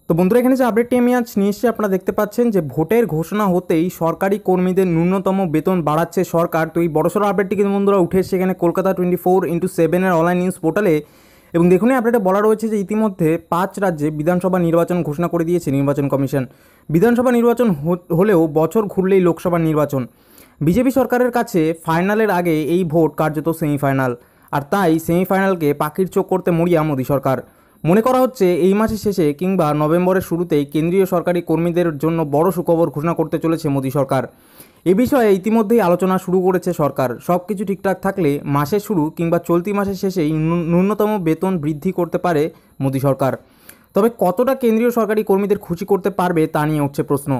তো বন্ধুরা, এখানে যে আপডেটটি আমি আজ নিয়ে এসেছি, আপনারা দেখতে পাচ্ছেন যে ভোটের ঘোষণা হতেই সরকারি কর্মীদের ন্যূনতম বেতন বাড়াচ্ছে সরকার। তো এই বড়সড় আপডেটটি কিন্তু বন্ধুরা উঠে এসেছে এখানে কলকাতা 24x7 অনলাইন নিউজ পোর্টালে। এবং দেখুন, এই আপডেটে বলা রয়েছে যে ইতিমধ্যে 5 রাজ্যে বিধানসভা নির্বাচন ঘোষণা করে দিয়েছে নির্বাচন কমিশন। বিধানসভা নির্বাচন হলেও বছর ঘুরলেই লোকসভা নির্বাচন। বিজেপি সরকারের কাছে ফাইনালের আগে এই ভোট কার্যত সেমিফাইনাল, আর তাই সেমিফাইনালকে পাখির চোখ করতে মরিয়া মোদী সরকার। মনে করা হচ্ছে এই মাসের শেষে কিংবা নভেম্বরের শুরুতেই কেন্দ্রীয় সরকারি কর্মীদের জন্য বড় সুখবর ঘোষণা করতে চলেছে মোদী সরকার। এ বিষয়ে ইতিমধ্যেই আলোচনা শুরু করেছে সরকার। সব কিছু ঠিকঠাক থাকলে মাসের শুরু কিংবা চলতি মাসের শেষেই ন্যূনতম বেতন বৃদ্ধি করতে পারে মোদী সরকার। তবে কতটা কেন্দ্রীয় সরকারি কর্মীদের খুশি করতে পারবে তা নিয়ে উঠছে প্রশ্ন।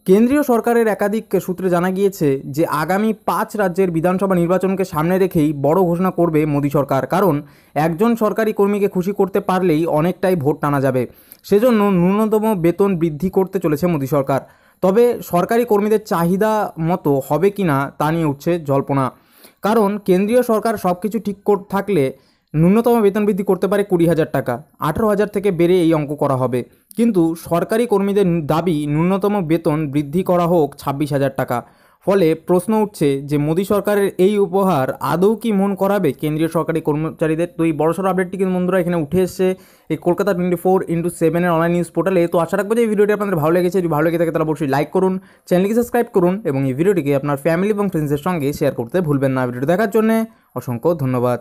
কেন্দ্রীয় সরকারের একাধিক সূত্রে জানা গিয়েছে যে আগামী 5 রাজ্যের বিধানসভা নির্বাচনকে সামনে রেখেই বড় ঘোষণা করবে মোদী সরকার। কারণ একজন সরকারি কর্মীকে খুশি করতে পারলেই অনেকটাই ভোট টানা যাবে। সেজন্য ন্যূনতম বেতন বৃদ্ধি করতে চলেছে মোদী সরকার। তবে সরকারি কর্মীদের চাহিদা মতো হবে কি না তা নিয়ে উঠছে জল্পনা। কারণ কেন্দ্রীয় সরকার সব কিছু ঠিক থাকলে ন্যূনতম বেতন বৃদ্ধি করতে পারে 20,000 টাকা, 18,000 থেকে বেড়ে এই অঙ্ক করা হবে। কিন্তু সরকারি কর্মীদের দাবি ন্যূনতম বেতন বৃদ্ধি করা হোক 26,000 টাকা। ফলে প্রশ্ন উঠছে যে মোদী সরকারের এই উপহার আদৌ কি মন করাবে কেন্দ্রীয় সরকারি কর্মচারীদের। তো এই বড়সড় আপডেটটি কিন্তু বন্ধুরা এখানে উঠে এসছে এই কলকাতা 24x7 অনলাইন নিউজ পোর্টালে। তো আশা রাখবো যে এই ভিডিওটি আপনাদের ভালো লেগেছে। যদি ভালো লেগে থাকে তাহলে অবশ্যই লাইক করুন, চ্যানেলকে সাবস্ক্রাইব করুন এবং এই ভিডিওটিকে আপনার ফ্যামিলি এবং ফ্রেন্ডসের সঙ্গে শেয়ার করতে ভুলবেন না। ভিডিওটি দেখার জন্য অসংখ্য ধন্যবাদ।